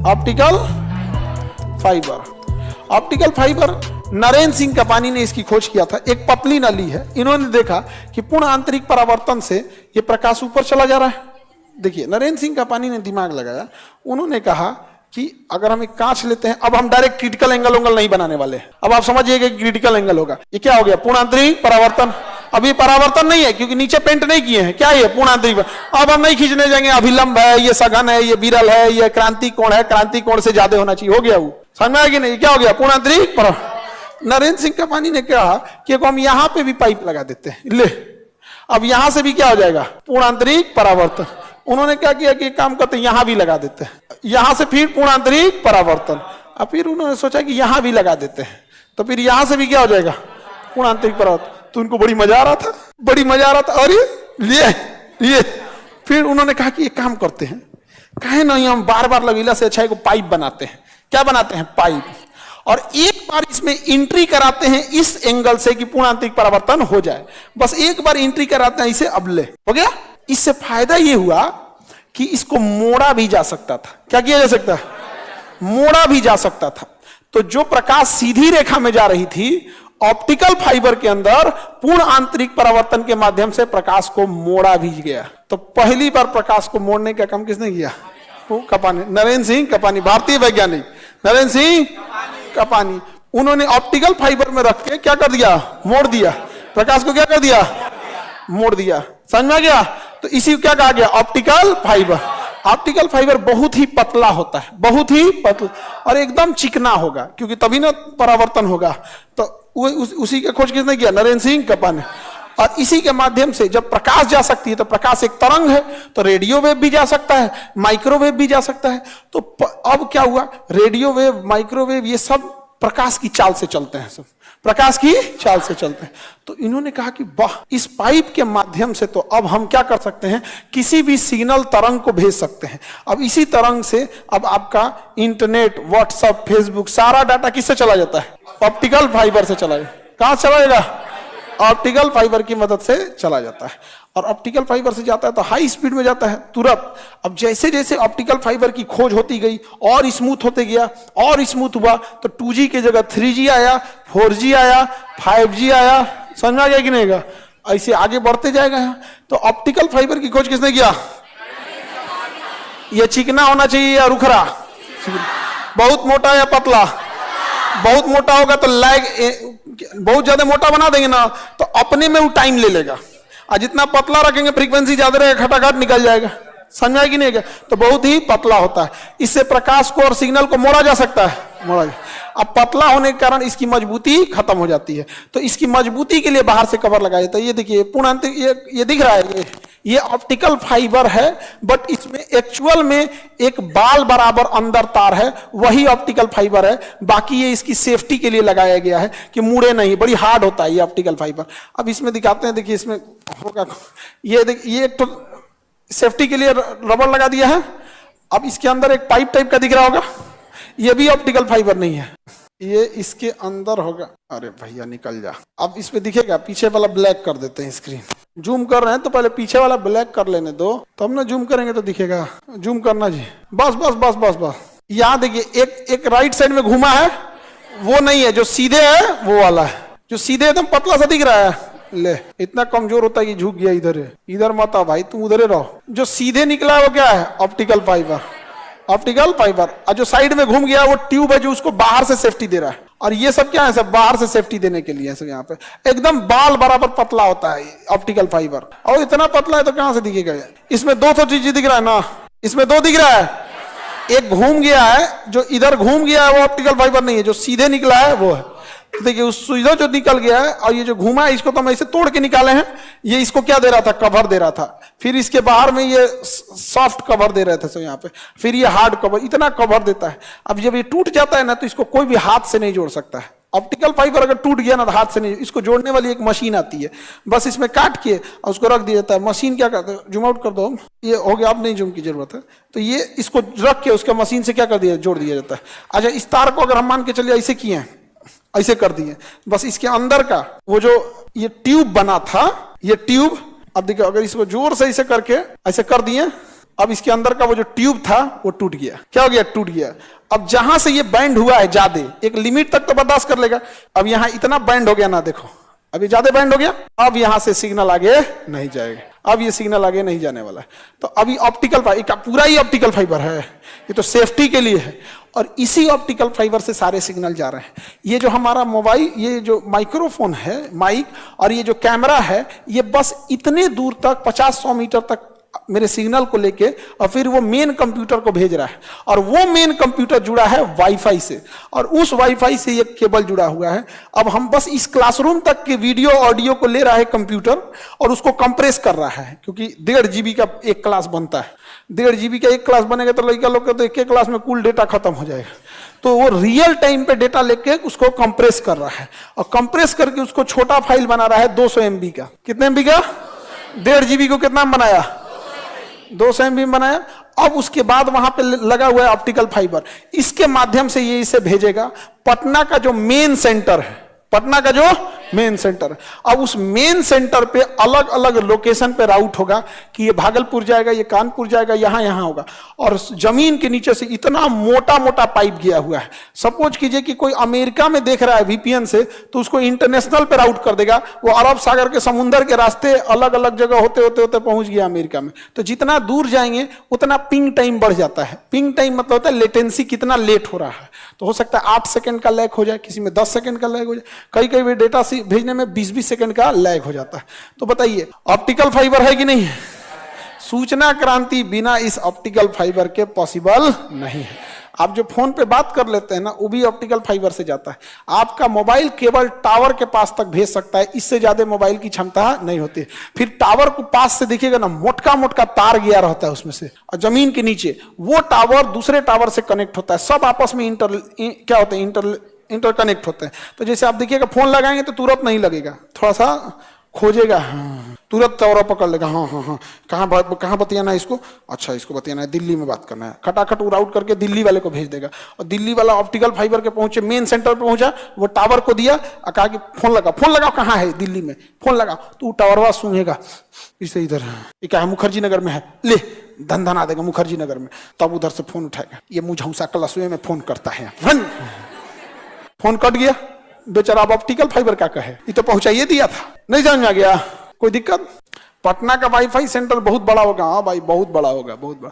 Optical fibre. Optical fibre Narendra Singh Kapany ने इसकी खोज किया था। एक पतली नली है, इन्होंने देखा कि पूर्ण आंतरिक परावर्तन से ये प्रकाश ऊपर चला जा रहा है। देखिए नरेंद्र सिंह कपानी ने दिमाग लगाया, उन्होंने कहा कि अगर हम एक कांच लेते हैं, अब हम डायरेक्ट क्रिटिकल एंगल नहीं बनाने वाले हैं। अब आप समझिए कि क्रिटिकल एंगल होगा। ये क्या हो गया? पूर्ण आंतरिक परावर्तन। अभी परावर्तन नहीं है क्योंकि नीचे पेंट नहीं किए हैं। क्या है? पूर्ण आंतरिक। अब हम नहीं खींचने जाएंगे, अभिलंब है, ये सघन है, ये विरल है, ये क्रांति कोण है, क्रांति कोण से ज्यादा होना चाहिए। हो गया वो, समझ में आया कि नहीं? क्या हो गया? पूर्ण आंतरिक परावर्तन। नरेंद्र सिंह कपानी ने कहा कि हम यहां पे भी पाइप लगा देते हैं, ले अब यहां से भी क्या हो जाएगा? पूर्ण आंतरिक परावर्तन। उन्होंने क्या किया कि काम करते हैं, यहां भी लगा देते हैं, यहां से फिर पूर्ण आंतरिक परावर्तन। अब फिर उन्होंने सोचा कि यहां भी लगा देते हैं, तो फिर यहां से भी क्या हो जाएगा? पूर्ण आंतरिक परावर्तन। तो उनको बड़ी मजा आ रहा था, बड़ी मजा आ रहा था। और ये फिर उन्होंने कहा कि ये काम करते हैं, कहे नहीं हम बार बार लगीला से अच्छा एक पाइप बनाते हैं। क्या बनाते हैं? पाइप। और एक बार इसमें एंट्री कराते हैं इस एंगल से कि पूर्ण आंतरिक परावर्तन हो जाए। बस एक बार एंट्री कराते हैं इसे, अब ले हो गया। इससे फायदा यह हुआ कि इसको मोड़ा भी जा सकता था। क्या किया जा सकता है? मोड़ा भी जा सकता था। तो जो प्रकाश सीधी रेखा में जा रही थी, ऑप्टिकल फाइबर के अंदर पूर्ण आंतरिक परावर्तन के माध्यम से प्रकाश को मोड़ा भी गया। तो पहली बार प्रकाश को मोड़ने का काम किसने किया? कपानी, नरेंद्र सिंह कपानी, भारतीय वैज्ञानिक नरेंद्र सिंह कपानी। उन्होंने ऑप्टिकल फाइबर में रख के क्या कर दिया? मोड़ दिया। प्रकाश को क्या कर दिया? मोड़ दिया। समझ में आ गया? तो इसी को क्या कहा गया? Optical fibre. ऑप्टिकल फाइबर बहुत ही पतला होता है, बहुत ही पतला, और एकदम चिकना होगा, क्योंकि तभी ना परावर्तन होगा। तो उसी का खोज किसने किया? नरेंद्र सिंह कपानी। और इसी के माध्यम से जब प्रकाश जा सकती है, तो प्रकाश एक तरंग है, तो रेडियो वेव भी जा सकता है, माइक्रोवेव भी जा सकता है। तो अब क्या हुआ? रेडियो वेव, माइक्रोवेव, ये सब प्रकाश की चाल से चलते हैं, सब प्रकाश की चाल से चलते हैं। तो इन्होंने कहा कि वाह, इस पाइप के माध्यम से तो अब हम क्या कर सकते हैं? किसी भी सिग्नल तरंग को भेज सकते हैं। अब इसी तरंग से अब आपका इंटरनेट, व्हाट्सएप, फेसबुक, सारा डाटा किससे चला जाता है? ऑप्टिकल फाइबर से चला जाएगा। कहां चला जाएगा? ऑप्टिकल फाइबर की मदद से चला जाता है। और ऑप्टिकल फाइबर से जाता है तो हाई स्पीड में जाता है तुरंत। अब जैसे जैसे ऑप्टिकल फाइबर की खोज होती गई और स्मूथ होते गया, और स्मूथ हुआ, तो 2G की जगह 3G आया, 4G आया, 5G आया। समझ में आ गया कि नहीं? ऐसे आगे बढ़ते जाएगा। तो ऑप्टिकल फाइबर की खोज किसने किया? ये चिकना होना चाहिए या रुखरा? बहुत मोटा या पतला? बहुत मोटा होगा तो लैग, बहुत ज्यादा मोटा बना देंगे ना तो अपने में वो टाइम ले लेगा, और जितना पतला रखेंगे फ्रीक्वेंसी ज्यादा रहेगा, खटाखट निकल जाएगा। समझ आएगी नहीं? तो बहुत ही पतला होता है। इससे प्रकाश को और सिग्नल को मोड़ा जा सकता है, मोड़ा जा। अब पतला होने के कारण इसकी मजबूती खत्म हो जाती है, तो इसकी मजबूती के लिए बाहर से कवर लगाया जाता है। ये देखिए पूर्ण आंतरिक, ये दिख रहा है, ये ऑप्टिकल फाइबर है, बट इसमें एक्चुअल में एक बाल बराबर अंदर तार है, वही ऑप्टिकल फाइबर है। बाकी ये इसकी सेफ्टी के लिए लगाया गया है कि मुड़े नहीं, बड़ी हार्ड होता है ये ऑप्टिकल फाइबर। अब इसमें दिखाते हैं, देखिए इसमें होगा, ये देखिए, ये एक तो सेफ्टी के लिए रबर लगा दिया है। अब इसके अंदर एक पाइप टाइप का दिख रहा होगा, ये भी ऑप्टिकल फाइबर नहीं है, ये इसके अंदर होगा। अरे भैया निकल जा। अब इसमें दिखेगा, पीछे वाला ब्लैक कर देते हैं स्क्रीन। जूम कर रहे हैं तो पहले पीछे वाला ब्लैक कर लेने दो, तब ना जूम करेंगे तो दिखेगा। जूम करना जी, बस बस बस बस बस। यहाँ देखिए एक राइट साइड में घुमा है, वो नहीं है, जो सीधे है वो वाला है। जो सीधे एकदम पतला सा दिख रहा है, ले इतना कमजोर होता है कि झुक गया। इधर है, इधर मत आ भाई, तुम उधर रहो। जो सीधे निकला है वो क्या है? Optical fibre. Optical fibre. और जो साइड में घूम गया वो ट्यूब है, जो उसको बाहर से सेफ्टी दे रहा है। और ये सब क्या है? सब बाहर से सेफ्टी देने के लिए। सब यहाँ पे एकदम बाल बराबर पतला होता है ऑप्टिकल फाइबर। और इतना पतला है तो कहां से दिखेगा? इसमें 200 चीज दिख रहा है ना, इसमें 2 दिख रहा है। एक घूम गया है, जो इधर घूम गया है वो ऑप्टिकल फाइबर नहीं है, जो सीधे निकला है वो है। देखिए उस सुविधा जो निकल गया है, और ये जो घुमा है इसको तो हम ऐसे तोड़ के निकाले हैं। ये इसको क्या दे रहा था? कवर दे रहा था। फिर इसके बाहर में ये सॉफ्ट कवर दे रहे थे, सब यहाँ पे। फिर ये हार्ड कवर, इतना कवर देता है। अब जब ये टूट जाता है ना, तो इसको कोई भी हाथ से नहीं जोड़ सकता है। ऑप्टिकल फाइबर अगर टूट गया ना तो हाथ से नहीं, इसको जोड़ने वाली एक मशीन आती है, बस इसमें काट के और उसको रख दिया जाता है। मशीन क्या करता है? जूम आउट कर दो, ये हो गया, अब नहीं जूम की जरूरत है। तो ये इसको रख के उसका मशीन से क्या कर दिया? जोड़ दिया जाता है। अच्छा, इस तार को अगर हम मान के चलिए ऐसे किए हैं, ऐसे कर दिए, बस इसके अंदर का वो जो ये ट्यूब बना था, ये ट्यूब, अब देखिए अगर इसको जोर से ऐसे करके ऐसे कर दिए, अब इसके अंदर का वो जो ट्यूब था वो टूट गया। क्या हो गया? टूट गया। अब जहां से ये बैंड हुआ है ज्यादा, एक लिमिट तक तो बर्दाश्त कर लेगा, अब यहां इतना बैंड हो गया ना, देखो अभी ज्यादा बैंड हो गया, अब यहां से सिग्नल आगे नहीं जाएगा, अब ये सिग्नल आगे नहीं जाने वाला है। तो अभी ऑप्टिकल फाइबर पूरा ही ऑप्टिकल फाइबर है, ये तो सेफ्टी के लिए है, और इसी ऑप्टिकल फाइबर से सारे सिग्नल जा रहे हैं। ये जो हमारा मोबाइल, ये जो माइक्रोफोन है, माइक, और ये जो कैमरा है, ये बस इतने दूर तक 50-100 मीटर तक मेरे सिग्नल को लेके और फिर वो मेन कंप्यूटर को भेज रहा है, और वो मेन कंप्यूटर जुड़ा है वाईफाई से, और उस वाईफाई से ये केबल जुड़ा हुआ है। अब हम बस इस क्लासरूम तक के वीडियो ऑडियो को ले रहा है कंप्यूटर, और उसको कंप्रेस कर रहा है, क्योंकि 1.5 GB का एक क्लास बनता है। 1.5 GB का एक क्लास बनेगा तो लड़का लोग तो एक क्लास में कुल डेटा खत्म हो जाएगा। तो वो रियल टाइम पे डेटा लेके उसको कंप्रेस कर रहा है, और कंप्रेस करके उसको छोटा फाइल बना रहा है 200 MB का। कितने MB का? 1.5 GB को कितना में बनाया? 200 MB में बनाया। अब उसके बाद वहां पे लगा हुआ है ऑप्टिकल फाइबर, इसके माध्यम से ये इसे भेजेगा पटना का जो मेन सेंटर है, पटना का जो मेन सेंटर। अब उस मेन सेंटर पे अलग अलग लोकेशन पे राउट होगा कि ये भागलपुर जाएगा, ये कानपुर जाएगा, यहां यहां होगा, और जमीन के नीचे से इतना मोटा मोटा पाइप गया हुआ है। सपोज कीजिए कि कोई अमेरिका में देख रहा है VPN से, तो उसको इंटरनेशनल पे राउट कर देगा, वो अरब सागर के समुद्र के रास्ते अलग अलग जगह होते होते होते पहुंच गया अमेरिका में। तो जितना दूर जाएंगे उतना पिंग टाइम बढ़ जाता है। पिंग टाइम मतलब होता है लेटेंसी, कितना लेट हो रहा है। तो हो सकता है 8 सेकंड का लैग हो जाए, किसी में 10 सेकंड का लैग हो जाए, कई कई भी डेटा भेजने में 20-20 सेकंड का लैग हो जाता है। तो बताइए ऑप्टिकल फाइबर है कि नहीं है? सूचना क्रांति बिना इस ऑप्टिकल फाइबर के पॉसिबल नहीं है। आप जो फोन पे बात कर लेते हैं ना, वो भी ऑप्टिकल फाइबर से जाता है। आपका मोबाइल केवल टावर के पास तक भेज सकता है, इससे ज्यादा मोबाइल की क्षमता नहीं होती। फिर टावर को पास से देखिएगा ना, मोटका मोटका तार गया रहता है उसमें से, और जमीन के नीचे वो टावर दूसरे टावर से कनेक्ट होता है, सब आपस में क्या होते हैं, इंटरकनेक्ट होते हैं। तो जैसे आप देखिएगा फोन लगाएंगे तो तुरंत नहीं लगेगा, थोड़ा सा खोजेगा, हाँ तुरंत टावर पकड़ लेगा, हाँ हाँ हाँ कहाँ बतियाना है इसको, अच्छा इसको बतियाना है, दिल्ली में बात करना है, खटाखट आउट करके दिल्ली वाले को भेज देगा। और दिल्ली वाला ऑप्टिकल फाइबर के पहुंचे, मेन सेंटर पे पहुंचा, वो टावर को दिया और कहा कि फोन लगाओ, कहाँ है? दिल्ली में, फोन लगाओ। तो टावरवा सूंघेगा इसे, इधर ये क्या है? मुखर्जी नगर में है, ले धन आ देगा मुखर्जी नगर में। तब उधर से फोन उठाएगा, ये मुझौसा क्लासवे में फोन करता है, फोन कट गया बेचारा। अब ऑप्टिकल फाइबर क्या कहे, ये तो पहुंचाइए दिया था, नहीं समझ में आ गया, कोई दिक्कत? पटना का वाईफाई सेंटर बहुत बड़ा होगा, हाँ भाई बहुत बड़ा होगा, बहुत बड़ा।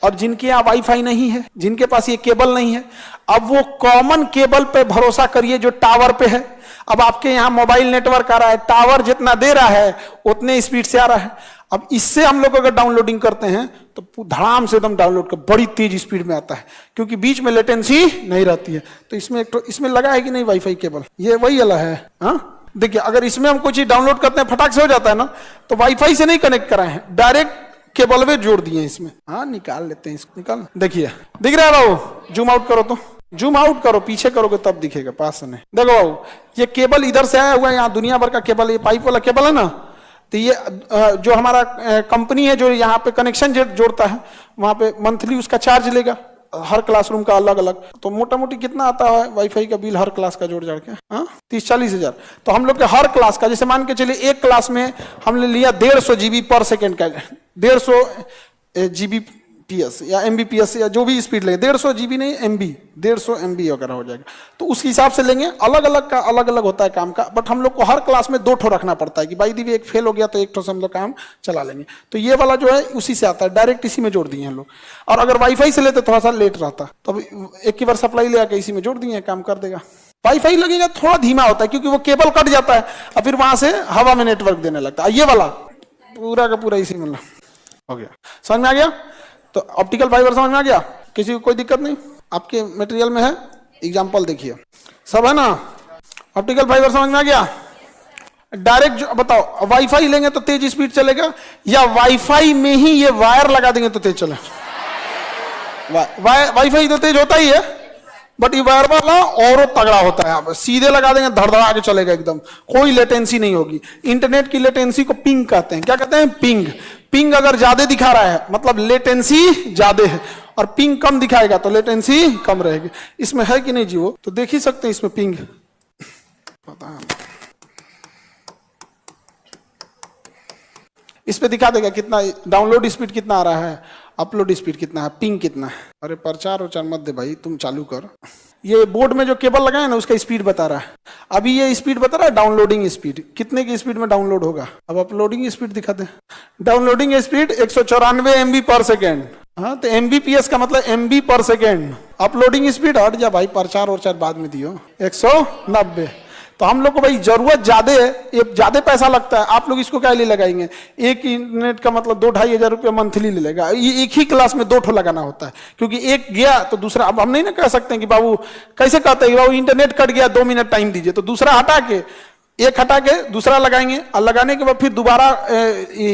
और जिनके यहाँ वाईफाई नहीं है, जिनके पास ये केबल नहीं है, अब वो कॉमन केबल पे भरोसा करिए जो टावर पे है। अब आपके यहाँ मोबाइल नेटवर्क आ रहा है, टावर जितना दे रहा है उतने स्पीड से आ रहा है। अब इससे हम लोग अगर डाउनलोडिंग करते हैं तो धड़ाम से एकदम डाउनलोड कर बड़ी तेज स्पीड में आता है, क्योंकि बीच में लेटेंसी नहीं रहती है। तो इसमें लगा है कि नहीं वाईफाई केबल, ये वही वाला है। हाँ देखिए, अगर इसमें हम कोई चीज डाउनलोड करते हैं फटाक से हो जाता है ना, तो वाईफाई से नहीं कनेक्ट कराए हैं, डायरेक्ट केबल में जोड़ दिए इसमें। हाँ निकाल लेते हैं इसको, निकाल, देखिए दिख रहा है बाबू, जूम आउट करो, तो जूम आउट करो, पीछे करोगे तब दिखेगा, पास से नहीं। देखो बाबू, ये केबल इधर से आया हुआ है, यहाँ दुनिया भर का केबल, ये पाइप वाला केबल है ना। तो ये जो हमारा कंपनी है जो यहाँ पे कनेक्शन जोड़ता है, वहां पे मंथली उसका चार्ज लेगा, हर क्लासरूम का अलग अलग। तो मोटा मोटी कितना आता है वाईफाई का बिल हर क्लास का जोड़ जाड़ के? 30-40 हजार। तो हम लोग के हर क्लास का, जैसे मान के चलिए एक क्लास में हमने लिया 150 GB पर सेकेंड का, 150 Gbps या Mbps या जो भी स्पीड लेंगे, 150 GB नहीं MB, 150 MB वगैरह हो जाएगा। तो उस हिसाब से लेंगे, अलग अलग का अलग अलग होता है काम का। बट हम लोग को हर क्लास में 2 ठो रखना पड़ता है कि भाई दीदी एक फेल हो गया तो 1 ठो से हम लोग काम चला लेंगे। तो ये वाला जो है उसी से आता है, डायरेक्ट इसी में जोड़ दिए हैं लोग। और अगर वाईफाई से लेते थोड़ा सा लेट रहता, तो एक ही बार सप्लाई ले आके इसी में जोड़ दिए, काम कर देगा। वाईफाई लगेगा थोड़ा धीमा होता है, क्योंकि वो केबल कट जाता है और फिर वहां से हवा में नेटवर्क देने लगता है। ये वाला पूरा का पूरा इसी में हो गया। समझ में आ गया? तो ऑप्टिकल फाइबर समझ में आ गया? किसी को कोई दिक्कत नहीं? आपके मटेरियल में है, एग्जांपल देखिए, सब है ना? ऑप्टिकल फाइबर समझ में आ गया? डायरेक्ट बताओ, वाईफाई लेंगे तो तेज स्पीड चलेगा, या वाईफाई में ही ये वायर लगा देंगे तो तेज चले? वाईफाई तो तेज होता ही है, बट ये वायर वाला और तगड़ा होता है। आप सीधे लगा देंगे धड़धड़ा के चलेगा एकदम, कोई लेटेंसी नहीं होगी। इंटरनेट की लेटेंसी को पिंग कहते हैं। क्या कहते हैं? पिंग। पिंग अगर ज्यादा दिखा रहा है मतलब लेटेंसी ज्यादा है, और पिंग कम दिखाएगा तो लेटेंसी कम रहेगी। इसमें है कि नहीं जी? वो तो देख ही सकते हैं इसमें पिंग, पता है इस पे दिखा देगा कितना डाउनलोड स्पीड कितना आ रहा है, अपलोड स्पीड कितना है, पिंग कितना है। अरे प्रचार उचार मत दे भाई, तुम चालू कर। ये बोर्ड में जो केबल लगाए ना उसका स्पीड बता रहा है। अभी ये स्पीड बता रहा है डाउनलोडिंग स्पीड, कितने की स्पीड में डाउनलोड होगा। अब अपलोडिंग स्पीड दिखा दे। डाउनलोडिंग स्पीड 194 MB पर सेकेंड। हाँ तो MBPS का मतलब MB पर सेकेंड। अपलोडिंग स्पीड हट जा भाई, प्रचार और चार बाद में दियो। 190। तो हम लोग को भाई जरूरत ज्यादा है, ये ज्यादा पैसा लगता है, आप लोग इसको क्या लिए लगाएंगे। एक इंटरनेट का मतलब 2-2.5 हजार रुपया मंथली ले लेगा। ये एक ही क्लास में 2 ठो लगाना होता है, क्योंकि एक गया तो दूसरा। अब हम नहीं ना कह सकते हैं कि बाबू, कैसे कहते हैं बाबू इंटरनेट कट गया 2 मिनट टाइम दीजिए, तो दूसरा हटा के एक हटा के दूसरा लगाएंगे, और लगाने के बाद फिर दोबारा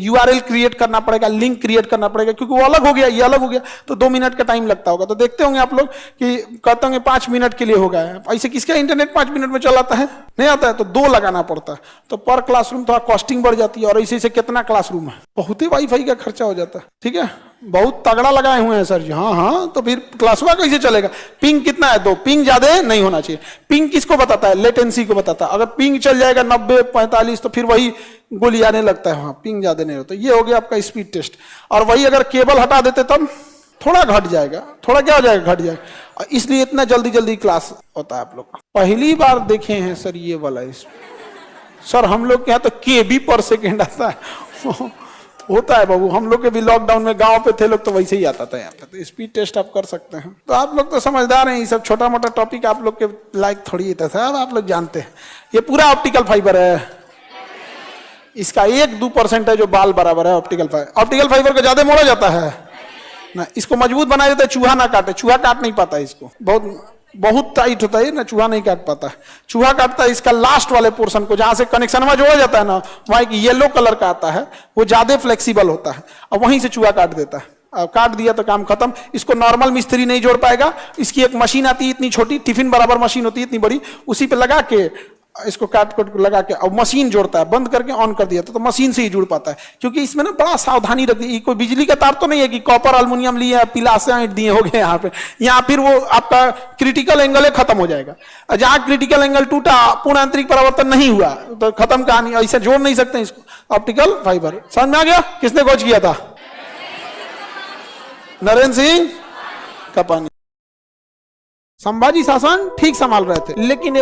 URL क्रिएट करना पड़ेगा, लिंक क्रिएट करना पड़ेगा, क्योंकि वो अलग हो गया, ये अलग हो गया, तो 2 मिनट का टाइम लगता होगा। तो देखते होंगे आप लोग कि कहते होंगे 5 मिनट के लिए हो गया है। ऐसे किसका इंटरनेट 5 मिनट में चलाता है, नहीं आता है, तो 2 लगाना पड़ता है। तो पर क्लासरूम थोड़ा कॉस्टिंग बढ़ जाती है, और ऐसे कितना क्लासरूम है, बहुत ही वाईफाई का खर्चा हो जाता है। ठीक है, बहुत तगड़ा लगाए हुए हैं सर जी। हाँ हाँ, तो फिर क्लासवा कैसे चलेगा। पिंग कितना है, 2। पिंग ज्यादा नहीं होना चाहिए। पिंग किसको बताता है, लेटेंसी को बताता है। अगर पिंग चल जाएगा 90-45 तो फिर वही गोली आने लगता है। हाँ, पिंग ज्यादा नहीं होता। ये हो गया आपका स्पीड टेस्ट। और वही अगर केबल हटा देते तब थोड़ा घट जाएगा, थोड़ा क्या हो जाएगा, घट जाएगा। इसलिए इतना जल्दी जल्दी क्लास होता है। आप लोग पहली बार देखे हैं सर ये वाला सर, हम लोग के यहाँ तो KB पर सेकेंड आता है होता है बाबू। हम लोग के भी लॉकडाउन में गांव पे थे लोग, तो वैसे ही आता था यहाँ पे। तो स्पीड टेस्ट आप कर सकते हैं। तो आप लोग तो समझदार हैं, ये सब छोटा मोटा टॉपिक आप लोग के लायक थोड़ी था साहब, आप लोग जानते हैं। ये पूरा ऑप्टिकल फाइबर है, इसका 1-2% है जो बाल बराबर है। ऑप्टिकल फाइबर को ज्यादा मोड़ा जाता है ना, इसको मजबूत बनाया जाता है, चूहा ना काटे। चूहा काट नहीं पाता इसको, बहुत टाइट होता है ना, चूहा नहीं काट पाता है। चूहा काटता है इसका लास्ट वाले पोर्शन को, जहां से कनेक्शन में जोड़ा जाता है ना, वहां एक येलो कलर का आता है, वो ज्यादा फ्लेक्सिबल होता है, और वहीं से चूहा काट देता है। अब काट दिया तो काम खत्म। इसको नॉर्मल मिस्त्री नहीं जोड़ पाएगा। इसकी एक मशीन आती है इतनी छोटी, टिफिन बराबर मशीन होती है इतनी बड़ी, उसी पे लगा के इसको काट लगा के और मशीन जोड़ता है। बंद करके ऑन कर दिया तो मशीन से ही जुड़ पाता है, क्योंकि इसमें ना बड़ा सावधानी रखती है। कोई बिजली का तार तो नहीं है कि कॉपर एल्युमिनियम लिए पिलासे ईंट दिए हो गए यहाँ पे। यहाँ फिर वो आपका क्रिटिकल एंगल खत्म हो जाएगा। जहां क्रिटिकल एंगल टूटा, पूर्ण आंतरिक परावर्तन नहीं हुआ, तो खत्म कहानी। ऐसे जोड़ नहीं सकते इसको। ऑप्टिकल फाइबर समझ में आ गया। किसने खोज किया था, नरेंद्र सिंह कपानी। संभाजी शासन ठीक संभाल रहे थे, लेकिन